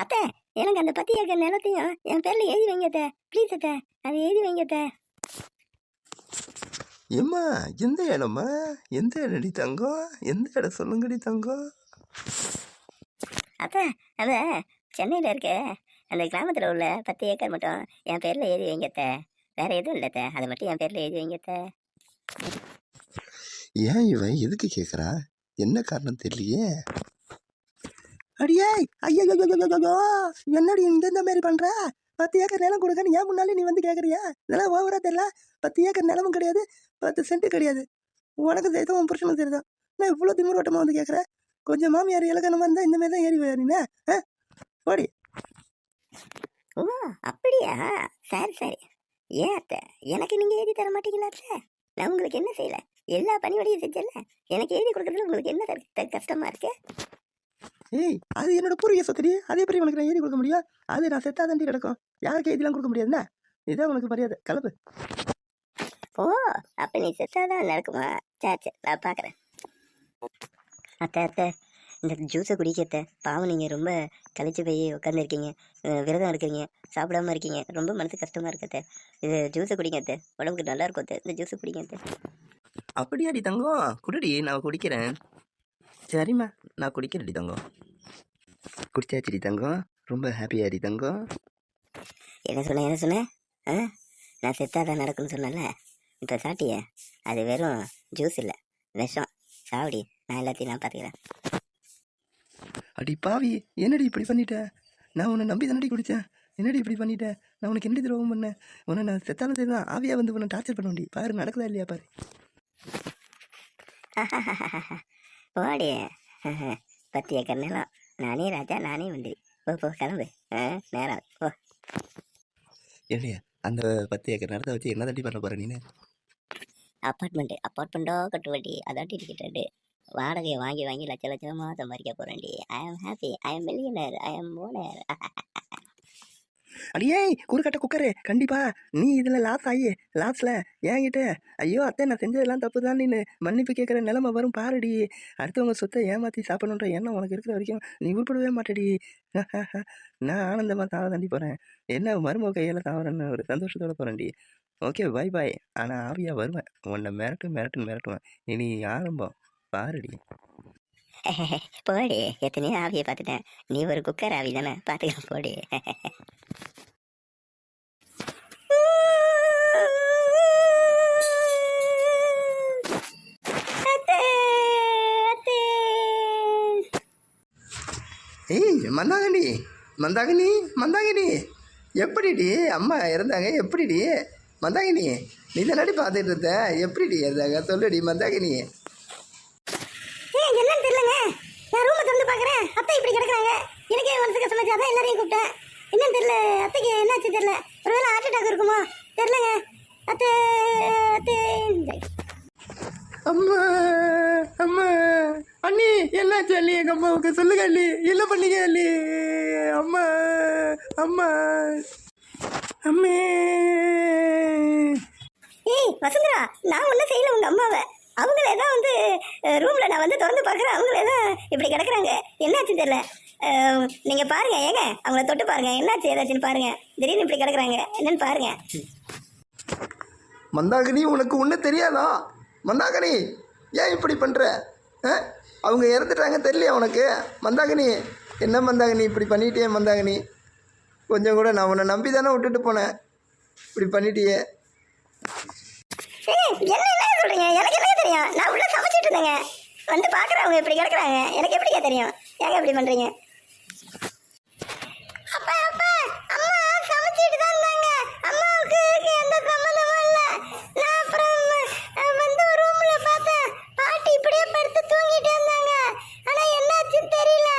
அத்தை, எனக்கு அந்த 10 ஏக்கர் நிலத்தையும் என் பேர்ல எழுதி வைங்க அத்தை. ப்ளீஸ் அத்தை, அதை எழுதி வைங்க அத்தை. ஏம்மா எந்த இடம்மா? எந்த இடடி தங்கம்? எந்த இடம் சொல்லுங்கடி தங்கம்? அத்தை, அதை சென்னையில் இருக்க அந்த கிராமத்தில் உள்ள 10 ஏக்கர் மட்டும் என் பேரில் எழுதி வைங்க அத்தை. வேற எதுவும் இல்லை அத்தை, அதை மட்டும் என் பேரில் எழுதி வைங்க அத்தை. ஏன் இவன் எதுக்கு கேட்குறா? என்ன காரணம் தெரியலையே. அடியே ஐயோ, என்னடி இந்த மாதிரி பண்ற? 10 ஏக்கர் நிலம் கொடுக்கன்னு ஏன் முன்னாலே நீ வந்து கேட்குறியா? இதெல்லாம் ஓவரா தெரியல. 10 ஏக்கர் நிலமும் கிடையாது, 10 சென்ட் கிடையாது. உனக்கு தெரியுது, உன் புருஷனுக்கு தெரியுதா? நான் இவ்வளோ திமிரோட்டமாக வந்து கேட்குறேன். கொஞ்சம் மாமியார் இலக்கணமாக இருந்தால் இந்த மாதிரி தான் ஏறி போயாருன்னு ஓடி. ஓ அப்படியா? சரி சரி. ஏன் அத்தை, எனக்கு நீங்கள் எழுதி தர மாட்டீங்களா அத்தை? நான் உங்களுக்கு என்ன செய்யலை? எல்லா பணியோடையும் செஞ்சல. எனக்கு எழுதி கொடுக்குறதுல உங்களுக்கு என்ன கஷ்டமா இருக்கு? ஏய், அது என்னோட பூர்வீக சொத்துடி. அதே எப்படி உனக்கு நான் எழுதி கொடுக்க முடியும்? அது நான் செத்தா தாண்டி கிடக்கும். யாருக்கு எழுதிலாம் கொடுக்க முடியாதுண்ணா. இதான் உனக்கு மரியாதை. கலப்பு. ஓ அப்போ நீ செத்தாதான் நடக்குமா? சரி நான் பார்க்குறேன். அத்தை அத்தை, இந்த ஜூஸை குடிக்கத்த. பாவம், நீங்கள் ரொம்ப கழிச்சு போய் உட்காந்துருக்கீங்க, விரதம் இருக்கிறீங்க, சாப்பிடாம இருக்கீங்க, ரொம்ப மனசு கஷ்டமாக இருக்கத்த. இது ஜூஸை குடிங்க அத்தை, உடம்புக்கு நல்லா இருக்கும் அத்தை. இந்த ஜூஸை குடிங்க அத்தை. அப்படியாடி தங்கம்? குடிடி, நான் குடிக்கிறேன். சரிம்மா, நான் குடிக்கிறேன்டி தங்கம். குடிச்சாச்சுடி தங்கம். ரொம்ப ஹாப்பியாடி தங்கம். என்ன சொன்னேன்? நான் செத்தாதான் நடக்கும்னு சொன்னல. இப்போ சாட்டிய அது வெறும் ஜூஸ் இல்லை, விஷம். சாவடி, நான் எல்லாத்தையும் நான் பார்த்துக்கிறேன். அடி பாவி, என்னடி இப்படி பண்ணிட்ட? நான் உன்னை நம்பி தானடி குடித்தேன். என்னடி இப்படி பண்ணிட்டேன்? நான் உனக்கு என்னடி துரோகம் பண்ணேன்? உன்னை நான் செத்தாலும் சரி தான், ஆவியாக வந்து உன்னை டார்ச்சர் பண்ண முடியும். பாரு, நடக்குதா இல்லையா பாரு. போடி, 10 ஏக்கர் நிலம், நானே ராஜா நானே மந்திரி. போ கிளம்பு, நேரம் போ. இல்லையா, அந்த 10 ஏக்கர் நிலத்தை வச்சு என்ன தட்டி பண்ண போற நீனு? அப்பார்ட்மெண்ட்டோ கட்டுவட்டி, அதாட்டி டிக்கெட்டு வாடகையை வாங்கி லட்சமாக சம்பாதிக்க போகிறேன்டி. ஐ ஆம் ஹாப்பி, ஐ ஆம் மில்லியனர், ஐ ஆம் ஓனர். அடியே குறுக்கட்ட குக்கரு, கண்டிப்பா நீ இதில் லாஸ்ட்ல ஏங்கிட்ட ஐயோ அத்தை நான் செஞ்சதெல்லாம் தப்பு தான் நீனு மன்னிப்பு கேட்குற நிலைமை வரும் பாருடி. அடுத்தவங்க சொத்தை ஏமாற்றி சாப்பிடணுன்ற எண்ணம் உனக்கு இருக்கிற வரைக்கும் நீ உருப்படவே மாட்டேடி. நான் ஆனந்தமாக தாவ தாண்டி போகிறேன். என்ன மருமக கையில் தாவறேன்னு ஒரு சந்தோஷத்தோடு போகிறேன்டி. ஓகே, பாய் பாய். ஆனால் ஆவியாக வருவேன். உன்னை மிரட்டுவேன். இனி ஆரம்பம் பாருடி. போடி, எத்தனையோ ஆவியை பார்த்துட்டேன். நீ ஒரு குக்கர் ஆவி தானே, பார்த்துக்கலாம் போடி. ஏய் மந்தாகினி எப்படிடி அம்மா இறந்தாங்க? எப்படிடி மந்தாகினி? நீ தானடி பார்த்துட்டு இருந்த? எப்படிடி இறந்தாங்க சொல்லுடி மந்தாகினி. என்னன்னு தெரியலங்க, நான் ரூமை திறந்து பார்க்குறேன், அத்தை இப்படி கிடக்குறாங்க. எனக்கே மனசு கஷ்டமாச்சு, அதான் எல்லாரையும் கூப்பிட்டேன். என்னன்னு தெரியல, அத்தைக்கு என்னாச்சு தெரியல. ஒருவேளை ஹார்ட் அட்டாக் இருக்குமா தெரியலங்க. அத்தை அம்மா அண்ணி என்னாச்சு அண்ணி? எங்கள் அம்மாவுக்கு சொல்லுங்க அண்ணி, என்ன பண்ணீங்க அண்ணி? அம்மா அம்மே. ஏய் வசுந்தரா, நான் ஒன்றும் செய்யல உங்கள் அம்மாவை. அவங்களே தான் வந்து ரூமில் நான் வந்து திறந்து பார்க்குறேன், அவங்களே தான் இப்படி கிடக்குறாங்க. என்னாச்சு தெரியல. நீங்கள் பாருங்க, ஏங்க அவங்கள தொட்டு பாருங்க, என்னாச்சு ஏதாச்சுன்னு பாருங்க. திடீர்னு இப்படி கிடக்குறாங்க, என்னன்னு பாருங்க. மந்தாகினி, உனக்கு ஒன்றும் தெரியாதா? மந்தாகினி, ஏன் இப்படி பண்ணுற? அவங்க இறந்துட்டாங்க தெரியலையா உனக்கு? மந்தாகினி, என்ன மந்தாகினி இப்படி பண்ணிட்டியே? மந்தாகினி, கொஞ்சம் கூட நான் உன்னை நம்பி தானே விட்டுட்டு போனேன், இப்படி பண்ணிட்டியே. என்ன சொல்றீங்க? எனக்கு என்ன தெரியும்? நான் உள்ள சமைச்சிட்டு இருந்தேங்க, வந்து பார்க்குறவங்க இப்படி கிடக்குறாங்க, எனக்கு எப்படிங்க தெரியும்? ஏங்க இப்படி பண்ணுறீங்க? அப்பா அம்மா சமைச்சிட்டு தான் இருந்தாங்க, அம்மாவுக்கு எந்த சம்மந்தமும் இல்லை. நான் அப்புறம் வந்து ரூம்ல பார்த்தேன், பாட்டி இப்படியே படுத்து தூங்கிட்டு இருந்தாங்க. ஆனால் என்னாச்சுன்னு தெரியல.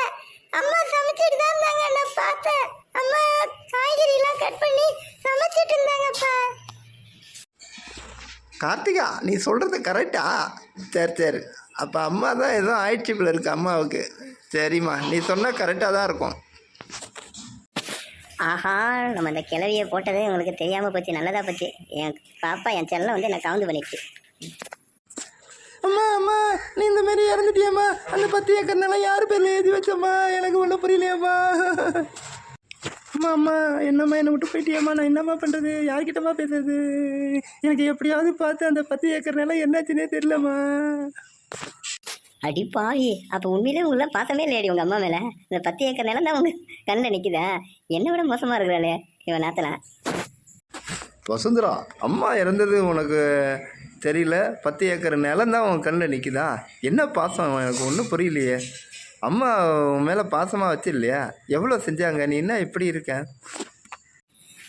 அம்மா சமைச்சிட்டு தான் இருந்தாங்க, நான் பார்த்தேன். அம்மா காய்கறிலாம் கட் பண்ணி சமைச்சிட்டு இருந்தாங்கப்பா. கார்த்திகா, நீ சொல்கிறது கரெக்டா? சரி, அப்போ அம்மா தான் எதுவும் ஆயிடுச்சு போல இருக்கு அம்மாவுக்கு. சரிம்மா, நீ சொன்னால் கரெக்டாக தான் இருக்கும். ஆஹா, நம்ம இந்த கிளவியை போட்டதே உங்களுக்கு தெரியாமல் போச்சு, நல்லதாக போச்சு. என் பாப்பா என் செல்லம் வந்து என்னை கவுந்து பண்ணிடுச்சு. அம்மா அம்மா நீ இந்த மாதிரி இறந்துட்டியம்மா. அந்த 10 ஏக்கர் நிலம் யார் பேரில் எழுதி வச்சம்மா? எனக்கு ஒன்றும் புரியலையம்மா. அம்மா அம்மா என்னம்மா என்னை விட்டு போயிட்டியம்மா. நான் என்னம்மா பண்ணுறது? யார்கிட்டம்மா பேசுறது? எனக்கு எப்படியாவது பார்த்து அந்த 10 ஏக்கர் நிலம் என்னாச்சுன்னே தெரியலம்மா. அடி பாவி, அப்போ உண்மையிலே உங்களை பார்த்தமே இல்லையாடி உங்கள் அம்மா மேலே? இந்த 10 ஏக்கர் நிலம் தான் உங்க கண்ணில் நிற்குதா? என்னை விட மோசமாக இருக்கிறாளே இவன் நாத்தலாம். வசுந்தரா, அம்மா இறந்தது உனக்கு தெரியல, 10 ஏக்கர் நிலம் தான் உன் கண்ணில் நிற்குதா? என்ன பாசம் எனக்கு ஒன்றும் புரியலையே. அம்மா உன் மேலே பாசமாக வச்சு இல்லையா? எவ்வளோ செஞ்சாங்க, நீ என்ன இப்படி இருக்க?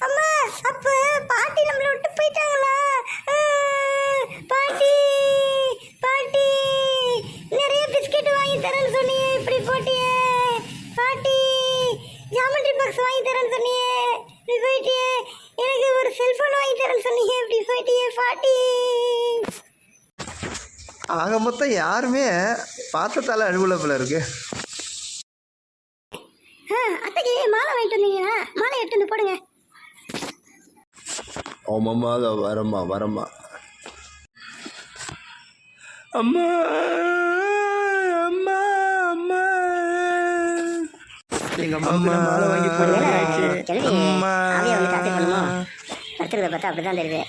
அம்மா, அப்ப பாட்டி நம்மள விட்டு போயிட்டாங்களா? பாட்டி பாட்டி நிறைய பிஸ்கட் வாங்கி தரேன்னு சொன்னியே, இப்படி போட்டியே. பாட்டி ஜாமெட்ரி பாக்ஸ் வாங்கி தரேன்னு சொன்னியே, இப்படி போயிட்டியே. எனக்கு ஒரு செல்போன் வாங்கி தரேன்னு சொன்னியே, இப்படி போயிட்டியே. பாட்டி ஆக மொத்தம் யாருமே பாசத்தால் அழுவல போல இருக்கு. அத்தைக்கு மாலை வாங்கிட்டு வந்தீங்களா? மாலை எடுத்து வந்து போடுங்க. ஆமாம்மா, அதை வரம்மா வரம்மா. அம்மா அம்மா அம்மா எங்க அம்மா மாலை வாங்கி போடுங்க. கிளவி ஆவியா வந்து காசு பண்ணுமோ? படுத்துறத பார்த்தா அப்படிதான் தெரியுது.